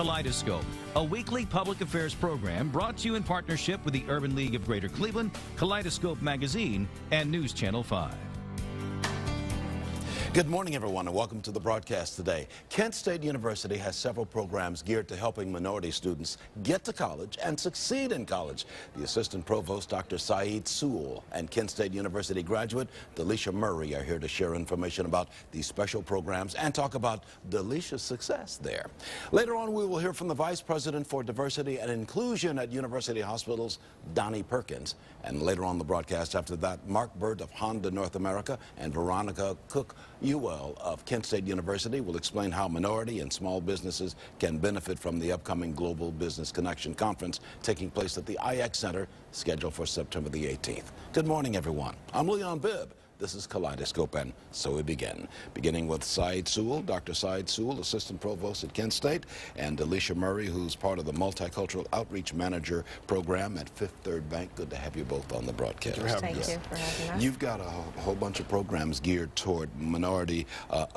Kaleidoscope, a weekly public affairs program brought to you in partnership with the Urban League of Greater Cleveland, Kaleidoscope Magazine, and News Channel 5. Good morning, everyone, and welcome to the broadcast today. Kent State University has several programs geared to helping minority students get to college and succeed in college. The Assistant Provost, Dr. Saeed Sewell, and Kent State University graduate, Delisha Murray, are here to share information about these special programs and talk about Delisha's success there. Later on, we will hear from the Vice President for Diversity and Inclusion at University Hospitals, Donnie Perkins. And later on the broadcast after that, Mark Burt of Honda North America and Veronica Cook Ewell of Kent State University will explain how minority and small businesses can benefit from the upcoming Global Business Connection Conference taking place at the IX Center, scheduled for September the 18th. Good morning, everyone. I'm Leon Bibb. This is Kaleidoscope, and so we begin. Beginning with Saeed Sewell, Dr. Saeed Sewell, Assistant Provost at Kent State, and Delisha Murray, who's part of the Multicultural Outreach Manager Program at Fifth Third Bank. Good to have you both on the broadcast. Thank you for having us. You've got a whole bunch of programs geared toward minority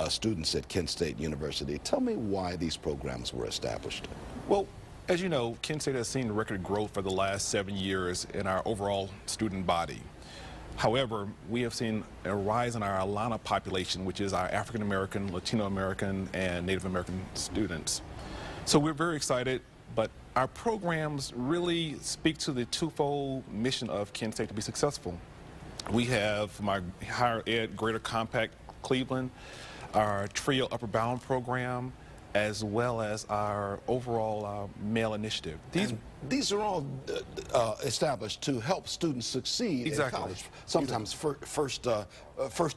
students at Kent State University. Tell me why these programs were established. Well, as you know, Kent State has seen record growth for the last 7 years in our overall student body. However, we have seen a rise in our Alana population, which is our African American, Latino American, and Native American students. So we're very excited, but our programs really speak to the twofold mission of Kent State to be successful. We have my higher ed Greater Compact Cleveland, our Trio Upper Bound program, as well as our overall male initiative. These are all established to help students succeed in college. Sometimes first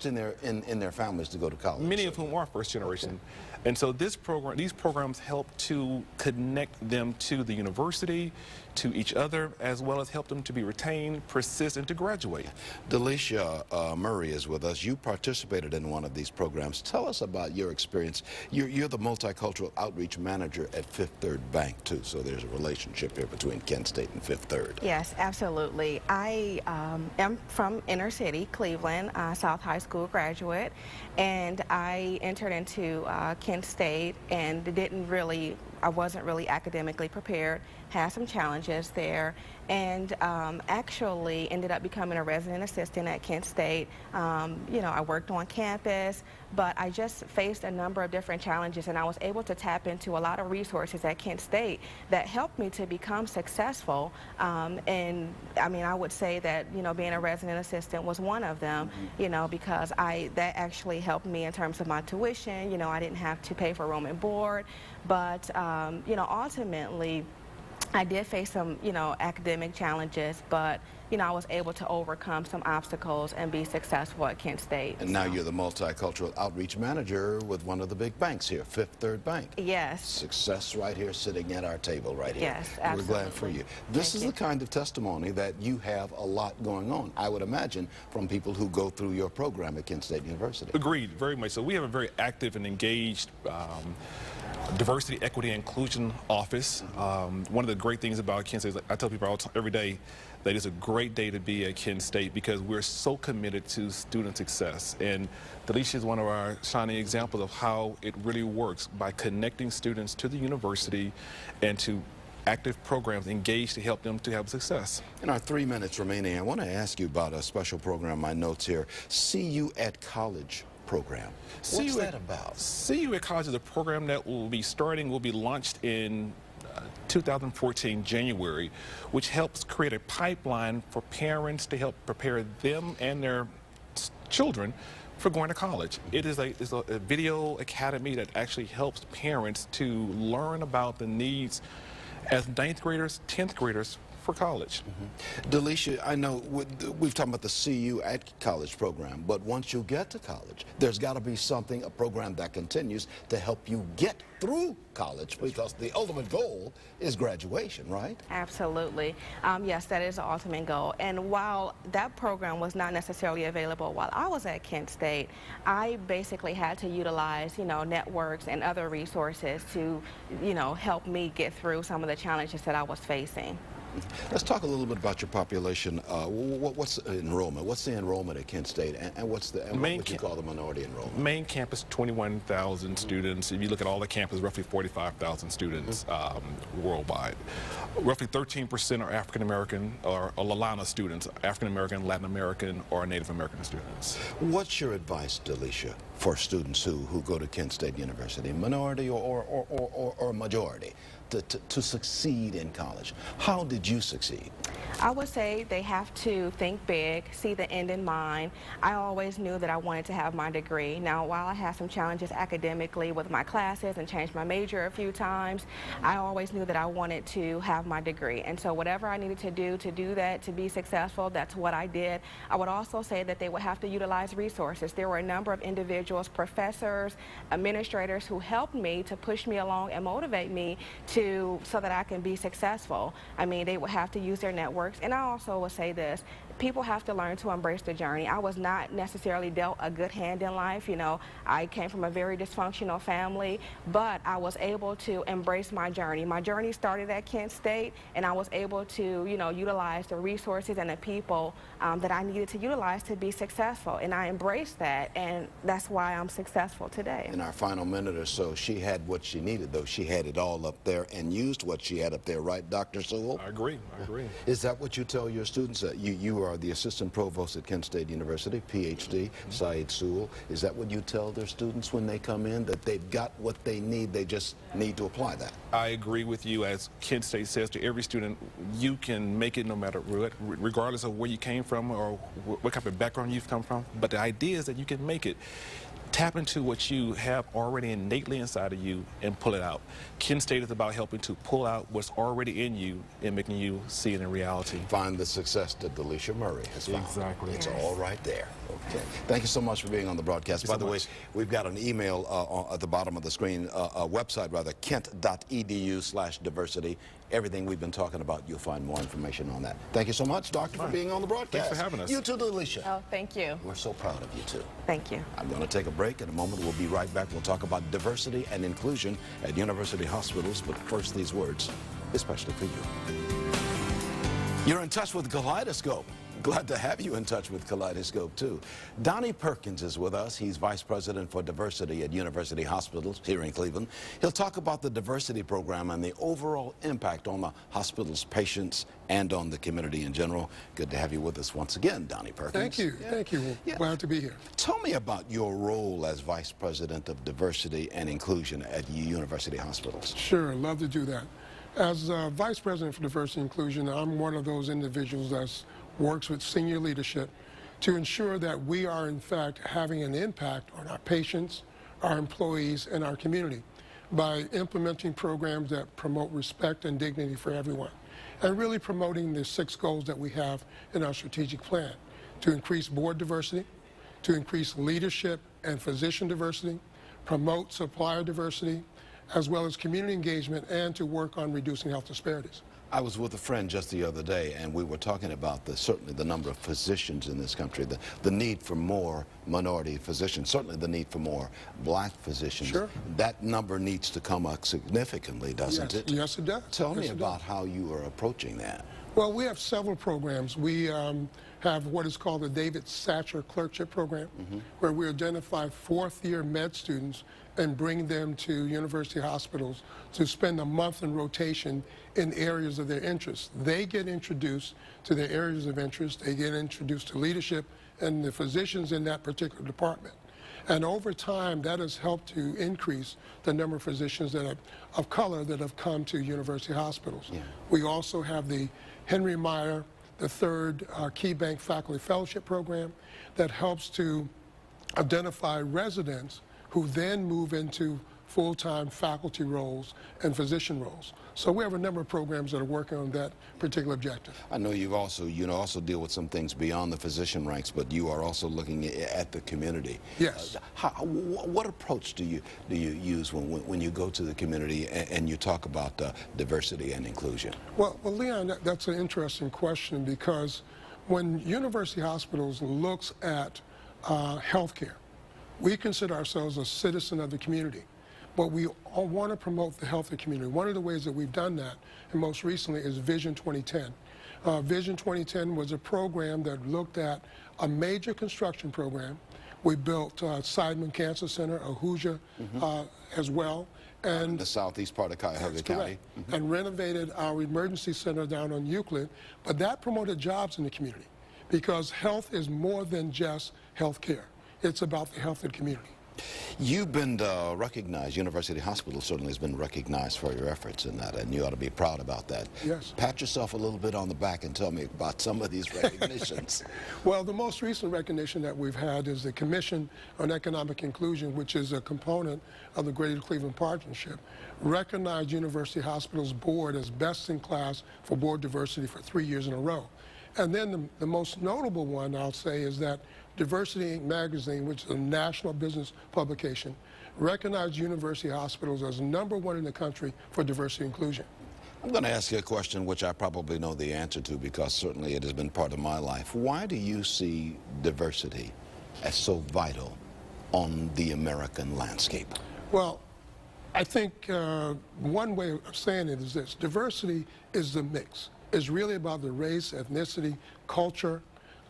in their families to go to college. Many of whom are first generation. And so these programs help to connect them to the university, to each other, as well as help them to be retained, persist, and to graduate. Delisha Murray is with us. You participated in one of these programs. Tell us about your experience. You're the Multicultural Outreach Manager at Fifth Third Bank, too, so there's a relationship here between Kent State and Fifth Third. Yes, absolutely. I am from inner city, Cleveland, South High School graduate, and I entered into Kent State and I wasn't really academically prepared, had some challenges there, and actually ended up becoming a resident assistant at Kent State. You know, I worked on campus, but I just faced a number of different challenges, and I was able to tap into a lot of resources at Kent State that helped me to become successful. And I mean, I would say that, you know, being a resident assistant was one of them, you know, because that actually helped me in terms of my tuition. You know, I didn't have to pay for room and board, but you know, ultimately, I did face some, you know, academic challenges, but, you know, I was able to overcome some obstacles and be successful at Kent State. And now you're the Multicultural Outreach Manager with one of the big banks here, Fifth Third Bank. Yes. Success right here, sitting at our table right here. Yes, absolutely. We're glad for you. This is the kind of testimony that you have a lot going on, I would imagine, from people who go through your program at Kent State University. Agreed, very much so. We have a very active and engaged Diversity, Equity, and Inclusion Office. One of the great things about Kent State is I tell people every day that it's a great day to be at Kent State because we're so committed to student success. And Delisha is one of our shining examples of how it really works by connecting students to the university and to active programs engaged to help them to have success. In our 3 minutes remaining, I want to ask you about a special program, my notes here, See You at College program. What's that about? See You at College is a program that will be launched in 2014 January, which helps create a pipeline for parents to help prepare them and their children for going to college. It is a video academy that actually helps parents to learn about the needs as 9th graders, 10th graders for college. Delisha, I know we've talked about the See You at College program, but once you get to college, there's got to be something, a program that continues to help you get through college, because the ultimate goal is graduation, right? Absolutely. Yes, that is the ultimate goal. And while that program was not necessarily available while I was at Kent State, I basically had to utilize, you know, networks and other resources to, you know, help me get through some of the challenges that I was facing. Let's talk a little bit about your population. What's enrollment? What's the enrollment at Kent State, and what would you call the minority enrollment? Main campus, 21,000 students. If you look at all the campus, roughly 45,000 students worldwide. Roughly 13% are African American or Lalana students, African American, Latin American, or Native American students. What's your advice, Delisha, for students who go to Kent State University, minority or majority, to succeed in college? How did you succeed? I would say they have to think big, see the end in mind. I always knew that I wanted to have my degree. Now, while I had some challenges academically with my classes and changed my major a few times, I always knew that I wanted to have my degree. And so whatever I needed to do that, to be successful, that's what I did. I would also say that they would have to utilize resources. There were a number of individuals, professors, administrators who helped me to push me along and motivate me so that I can be successful. I mean, they would have to use their networks. And I also would say this, people have to learn to embrace the journey. I was not necessarily dealt a good hand in life. You know, I came from a very dysfunctional family, but I was able to embrace my journey. My journey started at Kent State, and I was able to, you know, utilize the resources and the people that I needed to utilize to be successful. And I embraced that, and that's why I'm successful today. In our final minute or so, she had what she needed, though. She had it all up there and used what she had up there, right, Dr. Sewell? I agree. Is that what you tell your students? You are the assistant provost at Kent State University, PhD, Saeed Sewell. Is that what you tell their students when they come in, that they've got what they need, they just need to apply that? I agree with you. As Kent State says to every student, you can make it no matter what, regardless of where you came from or what type of background you've come from. But the idea is that you can make it. Tap into what you have already innately inside of you and pull it out. Kent State is about helping to pull out what's already in you and making you see it in reality. Find the success that Delisha Murray has found. Exactly. It's all right there. Okay. Thank you so much for being on the broadcast. By the way, we've got an email at the bottom of the screen, a website rather, kent.edu/diversity. Everything we've been talking about, you'll find more information on that. Thank you so much, Doctor, for being on the broadcast. Thanks for having us. You too, Delisha. Oh, thank you. We're so proud of you too. Thank you. I'm going to take a break. In a moment, we'll be right back. We'll talk about diversity and inclusion at university hospitals. But first, these words, especially for you. You're in touch with Kaleidoscope. Glad to have you in touch with Kaleidoscope, too. Donnie Perkins is with us. He's Vice President for Diversity at University Hospitals here in Cleveland. He'll talk about the diversity program and the overall impact on the hospital's patients and on the community in general. Good to have you with us once again, Donnie Perkins. Thank you. Yeah. Thank you. Yeah. Glad to be here. Tell me about your role as Vice President of Diversity and Inclusion at University Hospitals. Sure, love to do that. As Vice President for Diversity and Inclusion, I'm one of those individuals that works with senior leadership to ensure that we are, in fact, having an impact on our patients, our employees, and our community by implementing programs that promote respect and dignity for everyone, and really promoting the 6 goals that we have in our strategic plan: to increase board diversity, to increase leadership and physician diversity, promote supplier diversity, as well as community engagement, and to work on reducing health disparities. I was with a friend just the other day, and we were talking about certainly the number of physicians in this country, the need for more minority physicians, certainly the need for more black physicians. Sure. That number needs to come up significantly, doesn't it? Yes, it does. Tell me about how you are approaching that. Well, we have several programs. We have what is called the David Satcher Clerkship Program, where we identify 4th-year med students and bring them to university hospitals to spend a month in rotation in areas of their interest. They get introduced to their areas of interest. They get introduced to leadership and the physicians in that particular department. And over time, that has helped to increase the number of physicians of color that have come to university hospitals. Yeah. We also have the Henry Meyer III Key Bank Faculty Fellowship Program that helps to identify residents who then move into full-time faculty roles and physician roles. So we have a number of programs that are working on that particular objective. I know you also deal with some things beyond the physician ranks, but you are also looking at the community. Yes. What approach do you use when you go to the community and you talk about diversity and inclusion? Well, Leon, that's an interesting question, because when University Hospitals looks at healthcare, we consider ourselves a citizen of the community. but we all want to promote the healthy community. One of the ways that we've done that, and most recently, is Vision 2010. Vision 2010 was a program that looked at a major construction program. We built Seidman Cancer Center, Ahuja as well. And the southeast part of Cuyahoga County. And renovated our emergency center down on Euclid. But that promoted jobs in the community because health is more than just health care. It's about the health of the community. You've been recognized, University Hospital certainly has been recognized for your efforts in that, and you ought to be proud about that. Yes. Pat yourself a little bit on the back and tell me about some of these recognitions. Well, the most recent recognition that we've had is the Commission on Economic Inclusion, which is a component of the Greater Cleveland Partnership, recognized University Hospital's board as best in class for board diversity for 3 years in a row. And then the most notable one, I'll say, is that Diversity Inc. magazine, which is a national business publication, recognized university hospitals as #1 in the country for diversity inclusion. I'm going to ask you a question which I probably know the answer to because certainly it has been part of my life. Why do you see diversity as so vital on the American landscape? Well, I think one way of saying it is this. Diversity is the mix. It's really about the race, ethnicity, culture,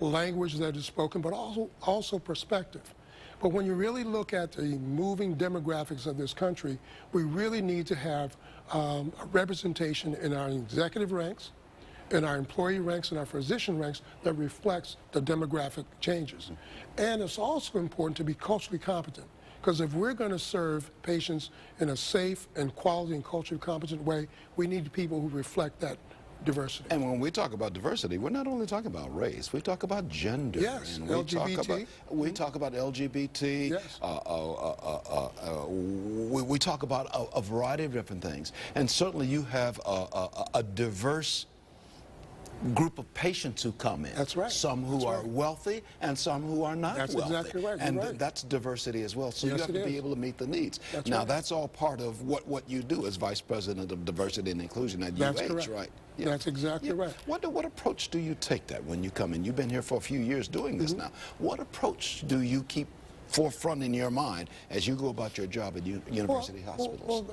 language that is spoken, but also perspective. But when you really look at the moving demographics of this country, we really need to have a representation in our executive ranks, in our employee ranks, and our physician ranks that reflects the demographic changes. And it's also important to be culturally competent, because if we're going to serve patients in a safe and quality and culturally competent way, we need people who reflect that diversity. And when we talk about diversity, we're not only talking about race, we talk about gender. Yes, and LGBT. We talk about LGBT. Yes. We talk about a variety of different things. And certainly you have a diverse group of patients who come in. That's right. Some who are wealthy and some who are not That's wealthy. exactly right. And You're right. that's diversity as well. So Yes, you have it to be is. able to meet the needs. That's now right. that's all part of what you do as Vice President of Diversity and Inclusion at That's UH, correct. right? That's exactly right. What approach do you take that when you come in? You've been here for a few years doing this now. What approach do you keep forefront in your mind as you go about your job at university hospitals? Well,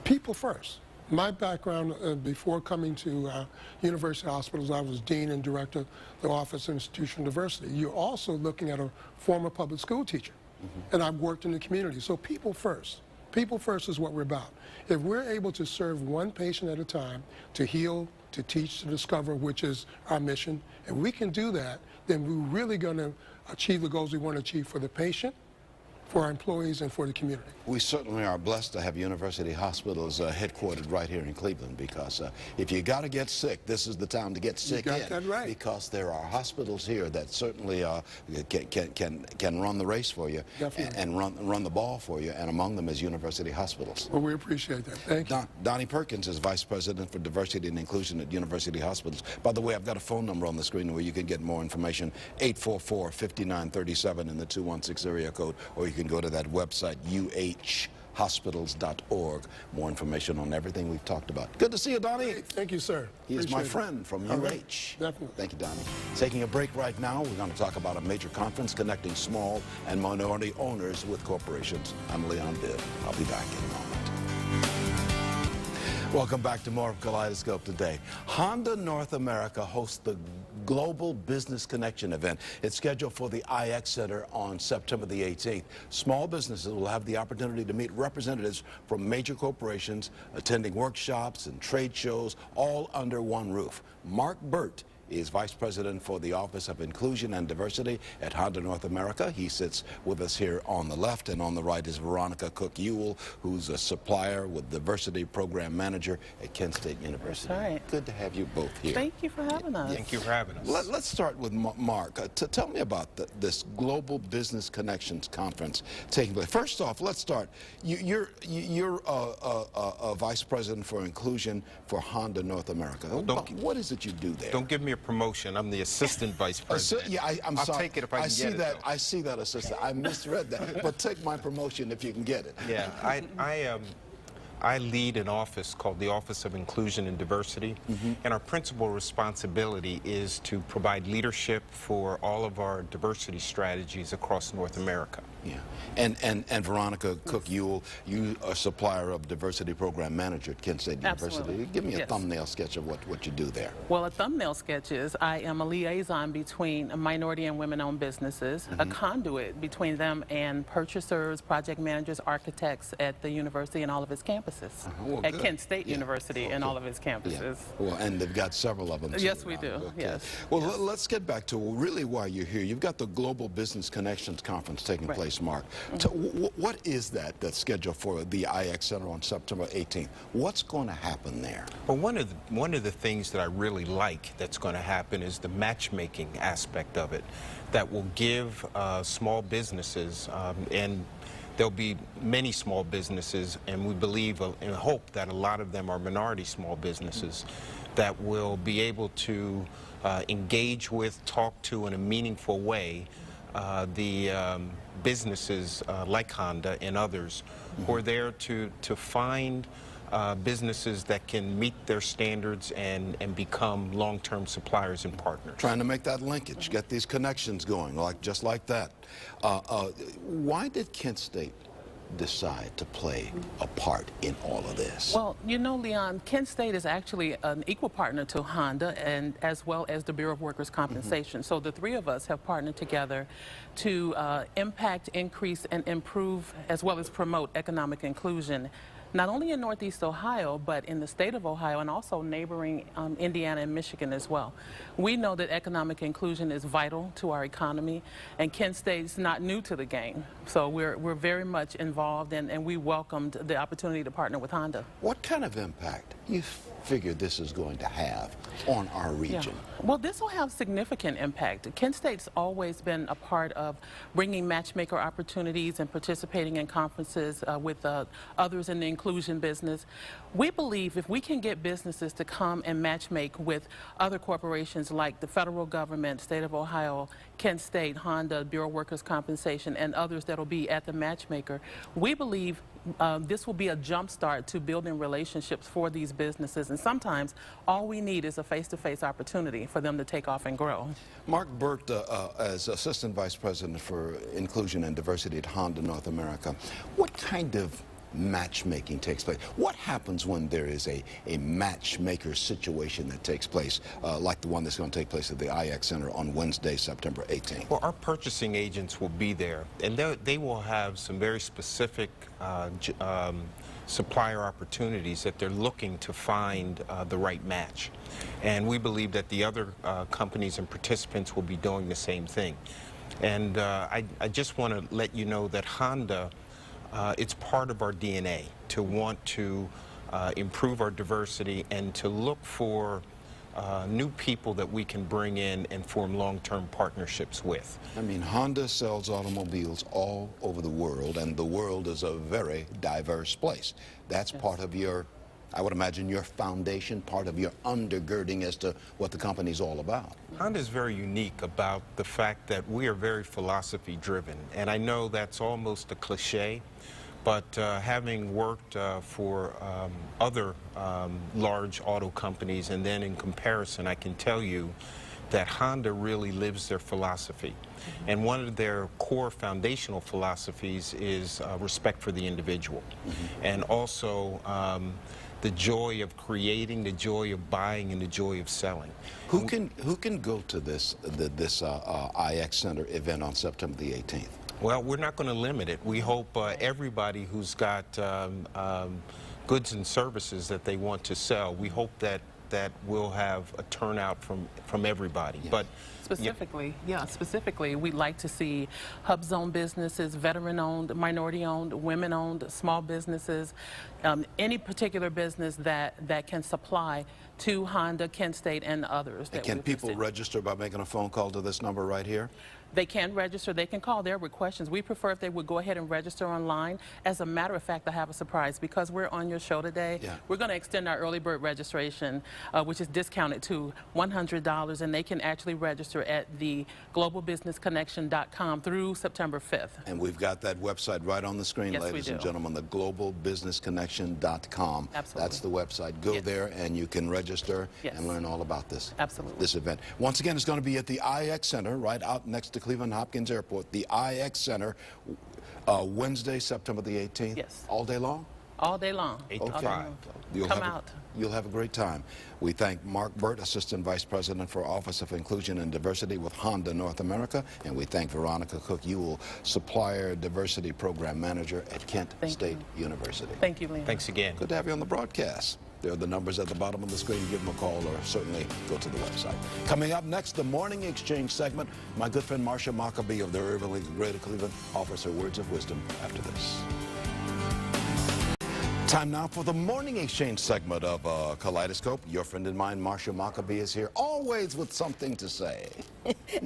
people first. My background before coming to university hospitals, I was dean and director of the Office of Institutional Diversity. You're also looking at a former public school teacher, and I've worked in the community. So people first. People first is what we're about. If we're able to serve one patient at a time, to heal, to teach, to discover, which is our mission, and we can do that, then we're really going to achieve the goals we want to achieve for the patient, for our employees, and for the community. We certainly are blessed to have university hospitals headquartered right here in Cleveland, because if you got to get sick, this is the time to get sick You got that right. because there are hospitals here that certainly can run the race for you. Definitely. and run the ball for you, and among them is university hospitals. Well, we appreciate that. Thank you. Donnie Perkins is Vice President for Diversity and Inclusion at University Hospitals. By the way, I've got a phone number on the screen where you can get more information, 844-5937 in the 216 area code, or you can go to that website, uhhospitals.org. More information on everything we've talked about. Good to see you, Donnie. Thank you, sir. He is my Appreciate it. friend from All UH. right. Definitely. Thank you, Donnie. Taking a break right now. We're going to talk about a major conference connecting small and minority owners with corporations. I'm Leon Bibb. I'll be back in a moment. Welcome back to more of Kaleidoscope today. Honda North America hosts the Global Business Connection event. It's scheduled for the IX Center on September the 18th. Small businesses will have the opportunity to meet representatives from major corporations, attending workshops and trade shows, all under one roof. Mark Burt is Vice President for the Office of Inclusion and Diversity at Honda North America. He sits with us here on the left, and on the right is Veronica Cook-Ewell, who's a supplier with Diversity Program Manager at Kent State University. That's right. Good to have you both here. Thank you for having us. Thank you for having us. Let's start with Mark. Tell me about this Global Business Connections Conference taking place. First off, let's start. You're a Vice President for Inclusion for Honda North America. What is it you do there? Don't give me a promotion. I'm the assistant vice president. Yeah, I'm I'll sorry. take it if I can get it, though. I see that, assistant. I misread that. But take my promotion if you can get it. Yeah, I lead an office called the Office of Inclusion and Diversity, and our principal responsibility is to provide leadership for all of our diversity strategies across North America. Yeah. And Veronica Cook, you are a supplier of diversity program manager at Kent State University. Absolutely. Give me a Yes. thumbnail sketch of what you do there. Well, a thumbnail sketch is I am a liaison between minority and women-owned businesses, a conduit between them and purchasers, project managers, architects at the university and all of its campuses. Well, at good. Kent State Yeah. University and all of its campuses. Well, and they've got several of them. Yes, we do. Okay. Yes. Well, let's get back to really why you're here. You've got the Global Business Connections Conference taking Right. place, Mark. So what is that's scheduled for the IX Center on September 18th? What's going to happen there? Well, one of the things that I really like that's going to happen is the matchmaking aspect of it, that will give small businesses, and there'll be many small businesses, and we believe and hope that a lot of them are minority small businesses, that will be able to engage with, talk to in a meaningful way the businesses like Honda and others who are there to find businesses that can meet their standards and become long-term suppliers and partners. Trying to make that linkage, get these connections going, just like that. Why did Kent State decide to play a part in all of this? Well, you know, Leon, Kent State is actually an equal partner to Honda and as well as the Bureau of Workers' Compensation. So the three of us have partnered together to impact, increase, and improve as well as promote economic inclusion, not only in Northeast Ohio, but in the state of Ohio and also neighboring Indiana and Michigan as well. We know that economic inclusion is vital to our economy, and Kent State's not new to the game. So we're very much involved, and we welcomed the opportunity to partner with Honda. What kind of impact you figure this is going to have on our region? Yeah. Well, this will have significant impact. Kent State's always been a part of bringing matchmaker opportunities and participating in conferences with others in the inclusion business. We believe if we can get businesses to come and matchmake with other corporations like the federal government, state of Ohio, Kent State, Honda, Bureau of Workers' Compensation, and others that will be at the matchmaker, we believe this will be a jump start to building relationships for these businesses, and sometimes all we need is a face-to-face opportunity for them to take off and grow. Mark Burt, as Assistant Vice President for Inclusion and Diversity at Honda North America, what kind of matchmaking takes place? What happens when there is a matchmaker situation that takes place, like the one that's going to take place at the IX Center on Wednesday, September 18th? Well, our purchasing agents will be there, and they will have some very specific supplier opportunities that they're looking to find the right match. And we believe that the other companies and participants will be doing the same thing. And I just want to let you know that Honda, it's part of our DNA to want to improve our diversity and to look for new people that we can bring in and form long-term partnerships with. I mean, Honda sells automobiles all over the world, and the world is a very diverse place. That's part of your, I would imagine, your foundation, part of your undergirding as to what the company's all about. Honda is very unique about the fact that we are very philosophy-driven, and I know that's almost a cliche, but having worked for other large auto companies, and then in comparison, I can tell you that Honda really lives their philosophy. And one of their core foundational philosophies is respect for the individual. And also the joy of creating, the joy of buying, and the joy of selling. Who can go to this IX Center event on September the 18th? Well, we're not going to limit it. We hope everybody who's got goods and services that they want to sell, we hope that we'll have a turnout from everybody. Yes. But specifically, we'd like to see hub zone businesses, veteran-owned, minority-owned, women-owned, small businesses, any particular business that can supply to Honda, Kent State, and others. And can people register by making a phone call to this number right here? They can register. They can call. There were questions. We prefer if they would go ahead and register online. As a matter of fact, I have a surprise. Because we're on your show today, we're going to extend our early bird registration, which is discounted to $100, and they can actually register at the globalbusinessconnection.com through September 5th. And we've got that website right on the screen, Yes, ladies and gentlemen, the globalbusinessconnection.com. Absolutely. That's the website. Go there and you can register and learn all about this. Absolutely. This event. Once again, it's going to be at the IX Center right out next to Cleveland Hopkins Airport. The IX Center, Wednesday, September the 18th? Yes. All day long? All day long. 8 to All day 5. long. You'll Come have out. You'll have a great time. We thank Mark Burt, Assistant Vice President for Office of Inclusion and Diversity with Honda North America, and we thank Veronica Cook-Ewell, Supplier Diversity Program Manager at Kent State University. Thank you, Leon. Thanks again. Good to have you on the broadcast. There are the numbers at the bottom of the screen. Give them a call or certainly go to the website. Coming up next, the Morning Exchange segment. My good friend Marcia Maccabee of the Urban League of Greater Cleveland offers her words of wisdom after this. Time now for the Morning Exchange segment of Kaleidoscope. Your friend and mine, Marcia Maccabee, is here, always with something to say.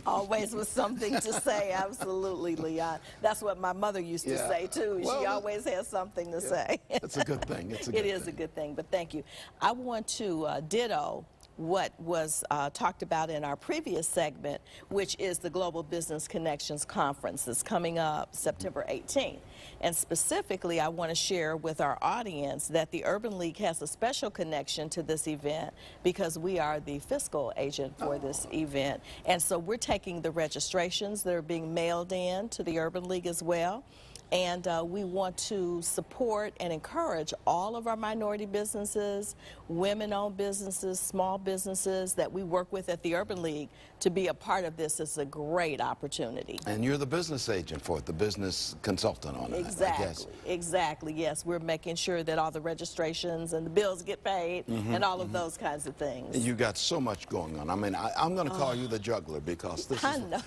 Always with something to say, absolutely, Leon. That's what my mother used to say, too. Well, she always has something to say. It's a good thing. It's a good It is a good thing, but thank you. I want to ditto what was talked about in our previous segment, which is the Global Business Connections Conference that's coming up September 18th. And specifically, I want to share with our audience that the Urban League has a special connection to this event because we are the fiscal agent for this event. And so we're taking the registrations that are being mailed in to the Urban League as well. And we want to support and encourage all of our minority businesses, women-owned businesses, small businesses that we work with at the Urban League to be a part of this. Is a great opportunity. And you're the business agent for it, the business consultant on it, Exactly, I guess. exactly, yes. We're making sure that all the registrations and the bills get paid and all of those kinds of things. You got so much going on. I mean, I'm going to call you the juggler because this I is know.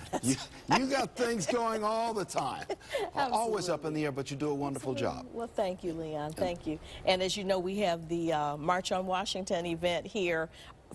you got things going all the time. Always up in the air, but you do a wonderful job. Well, thank you, Leon. Thank you. And as you know, we have the March on Washington event here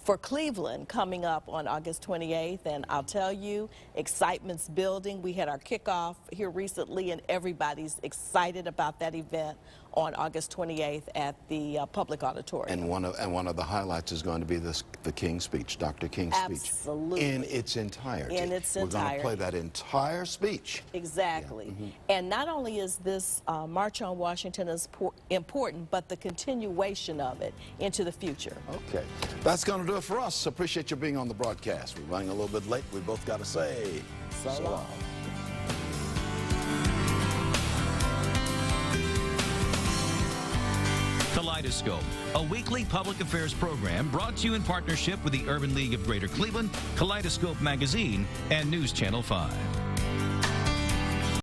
for Cleveland coming up on August 28th, and I'll tell you, excitement's building. We had our kickoff here recently, and everybody's excited about that event on August 28th at the public auditorium. And one of the highlights is going to be the King's speech, Dr. King's Absolutely. speech. In its entirety. In its We're going to play entirety. that entire speech. Exactly. And not only is this March on Washington is important, but the continuation of it into the future. Okay. That's going to do it for us. Appreciate you being on the broadcast. We're running a little bit late. We both got to say So long. Kaleidoscope, a weekly public affairs program brought to you in partnership with the Urban League of Greater Cleveland, Kaleidoscope Magazine, and News Channel 5.